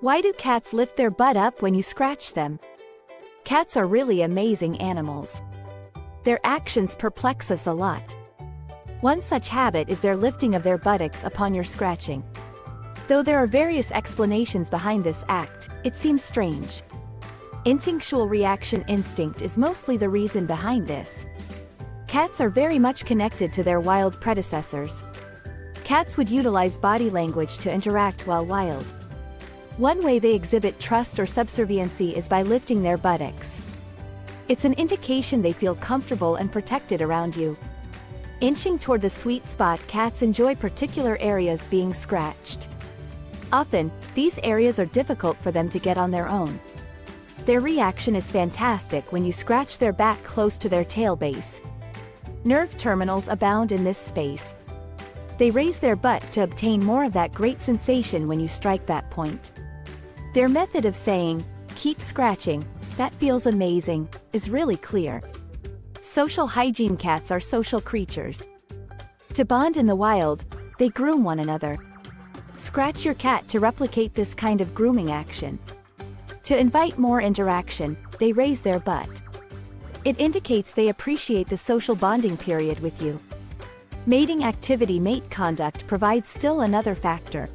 Why do cats lift their butt up when you scratch them? Cats are really amazing animals. Their actions perplex us a lot. One such habit is their lifting of their buttocks upon your scratching. Though there are various explanations behind this act, it seems strange. Intinctual reaction instinct is mostly the reason behind this. Cats are very much connected to their wild predecessors. Cats would utilize body language to interact while wild. One way they exhibit trust or subserviency is by lifting their buttocks. It's an indication they feel comfortable and protected around you. Inching toward the sweet spot, cats enjoy particular areas being scratched. Often, these areas are difficult for them to get on their own. Their reaction is fantastic when you scratch their back close to their tail base. Nerve terminals abound in this space. They raise their butt to obtain more of that great sensation when you strike that point. Their method of saying, "Keep scratching, that feels amazing," is really clear. Social hygiene. Cats are social creatures. To bond in the wild, they groom one another. Scratch your cat to replicate this kind of grooming action. To invite more interaction, they raise their butt. It indicates they appreciate the social bonding period with you. Mating activity. Mate conduct provides still another factor.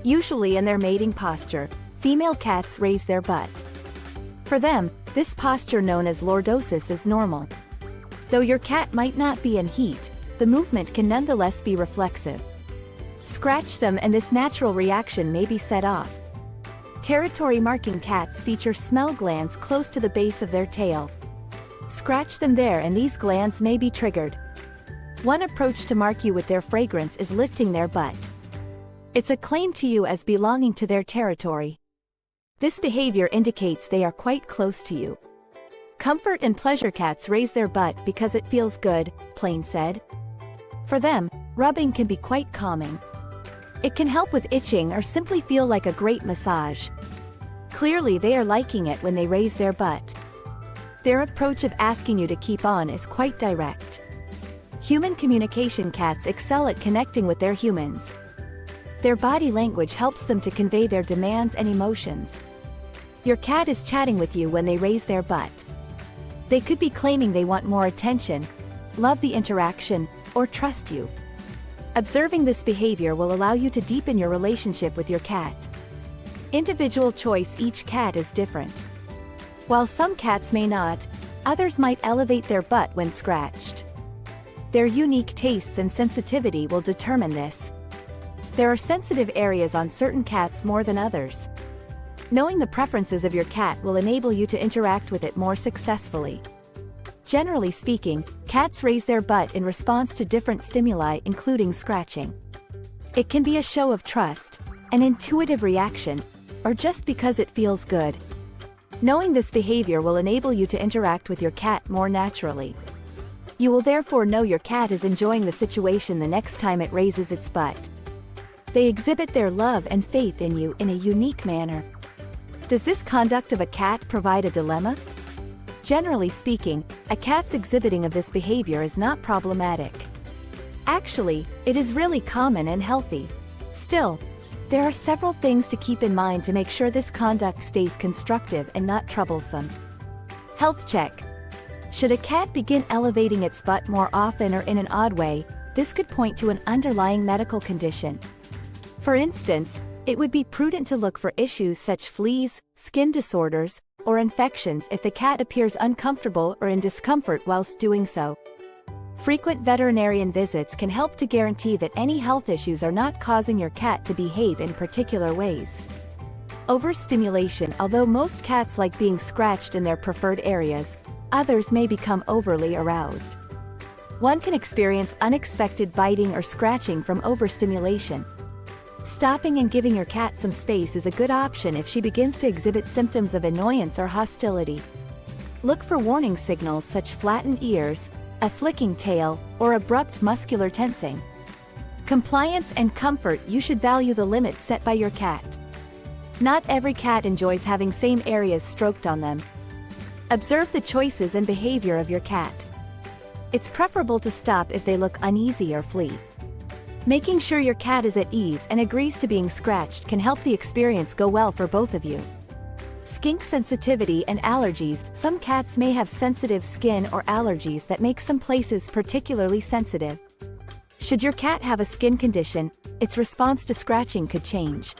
Usually in their mating posture, female cats raise their butt. For them, this posture known as lordosis is normal. Though your cat might not be in heat, the movement can nonetheless be reflexive. Scratch them and this natural reaction may be set off. Territory marking. Cats feature smell glands close to the base of their tail. Scratch them there and these glands may be triggered. One approach to mark you with their fragrance is lifting their butt. It's a claim to you as belonging to their territory. This behavior indicates they are quite close to you. Comfort and pleasure. Cats raise their butt because it feels good, plain said. For them, rubbing can be quite calming. It can help with itching or simply feel like a great massage. Clearly they are liking it when they raise their butt. Their approach of asking you to keep on is quite direct. Human communication. Cats excel at connecting with their humans. Their body language helps them to convey their demands and emotions. Your cat is chatting with you when they raise their butt. They could be claiming they want more attention, love the interaction, or trust you. Observing this behavior will allow you to deepen your relationship with your cat. Individual choice. Each cat is different. While some cats may not, others might elevate their butt when scratched. Their unique tastes and sensitivity will determine this. There are sensitive areas on certain cats more than others. Knowing the preferences of your cat will enable you to interact with it more successfully. Generally speaking, cats raise their butt in response to different stimuli including scratching. It can be a show of trust, an intuitive reaction, or just because it feels good. Knowing this behavior will enable you to interact with your cat more naturally. You will therefore know your cat is enjoying the situation the next time it raises its butt. They exhibit their love and faith in you in a unique manner. Does this conduct of a cat provide a dilemma? Generally speaking, a cat's exhibiting of this behavior is not problematic. Actually, it is really common and healthy. Still, there are several things to keep in mind to make sure this conduct stays constructive and not troublesome. Health check. Should a cat begin elevating its butt more often or in an odd way, this could point to an underlying medical condition. For instance, it would be prudent to look for issues such as fleas, skin disorders, or infections if the cat appears uncomfortable or in discomfort whilst doing so. Frequent veterinarian visits can help to guarantee that any health issues are not causing your cat to behave in particular ways. Overstimulation. Although most cats like being scratched in their preferred areas, others may become overly aroused. One can experience unexpected biting or scratching from overstimulation. Stopping and giving your cat some space is a good option if she begins to exhibit symptoms of annoyance or hostility. Look for warning signals such as flattened ears, a flicking tail, or abrupt muscular tensing. Compliance and comfort. You should value the limits set by your cat. Not every cat enjoys having same areas stroked on them. Observe the choices and behavior of your cat. It's preferable to stop if they look uneasy or flee. Making sure your cat is at ease and agrees to being scratched can help the experience go well for both of you. Skink sensitivity and allergies. Some cats may have sensitive skin or allergies that make some places particularly sensitive. Should your cat have a skin condition, its response to scratching could change.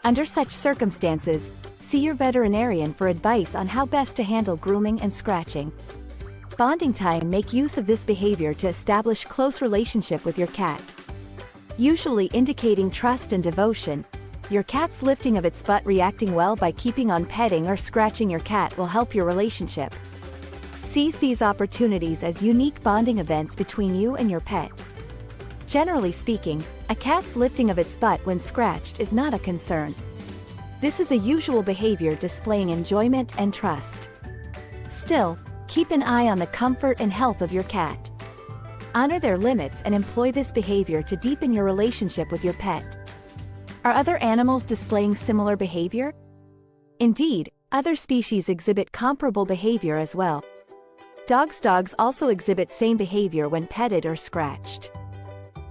Under such circumstances, see your veterinarian for advice on how best to handle grooming and scratching. Bonding time. Make use of this behavior to establish close relationship with your cat. Usually indicating trust and devotion, your cat's lifting of its butt reacting well by keeping on petting or scratching your cat will help your relationship. Seize these opportunities as unique bonding events between you and your pet. Generally speaking, a cat's lifting of its butt when scratched is not a concern. This is a usual behavior displaying enjoyment and trust. Still, keep an eye on the comfort and health of your cat. Honor their limits and employ this behavior to deepen your relationship with your pet. Are other animals displaying similar behavior? Indeed, other species exhibit comparable behavior as well. Dogs also exhibit same behavior when petted or scratched.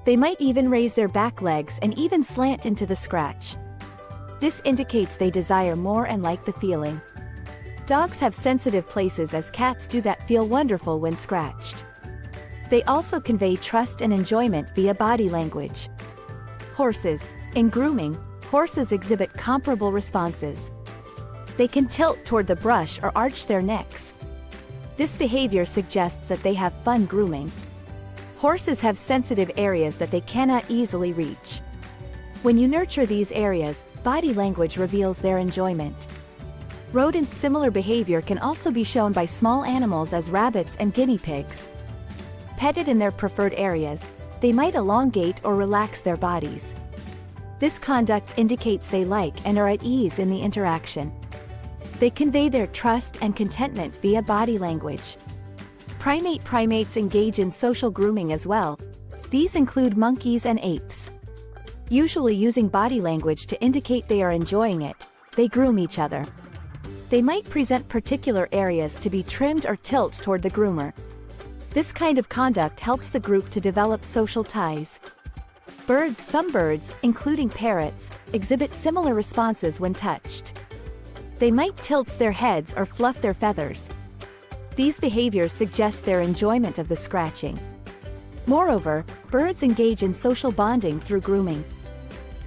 They might even raise their back legs and even slant into the scratch. This indicates they desire more and like the feeling. Dogs have sensitive places as cats do that feel wonderful when scratched. They also convey trust and enjoyment via body language. Horses. In grooming, horses exhibit comparable responses. They can tilt toward the brush or arch their necks. This behavior suggests that they have fun grooming. Horses have sensitive areas that they cannot easily reach. When you nurture these areas, body language reveals their enjoyment. Rodents' similar behavior can also be shown by small animals as rabbits and guinea pigs. Petted in their preferred areas, they might elongate or relax their bodies. This conduct indicates they like and are at ease in the interaction. They convey their trust and contentment via body language. Primates engage in social grooming as well. These include monkeys and apes. Usually using body language to indicate they are enjoying it, they groom each other. They might present particular areas to be trimmed or tilt toward the groomer. This kind of conduct helps the group to develop social ties. Birds. Some birds, including parrots, exhibit similar responses when touched. They might tilt their heads or fluff their feathers. These behaviors suggest their enjoyment of the scratching. Moreover, birds engage in social bonding through grooming.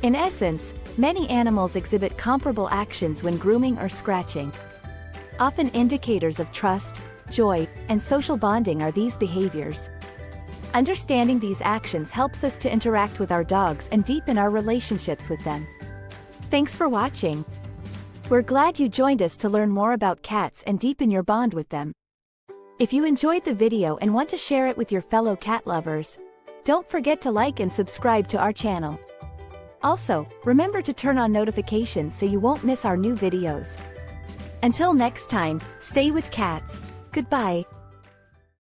In essence, many animals exhibit comparable actions when grooming or scratching. Often indicators of trust, joy, and social bonding are these behaviors. Understanding these actions helps us to interact with our dogs and deepen our relationships with them. Thanks for watching. We're glad you joined us to learn more about cats and deepen your bond with them. If you enjoyed the video and want to share it with your fellow cat lovers, don't forget to like and subscribe to our channel. Also, remember to turn on notifications so you won't miss our new videos. Until next time, stay with cats. Goodbye.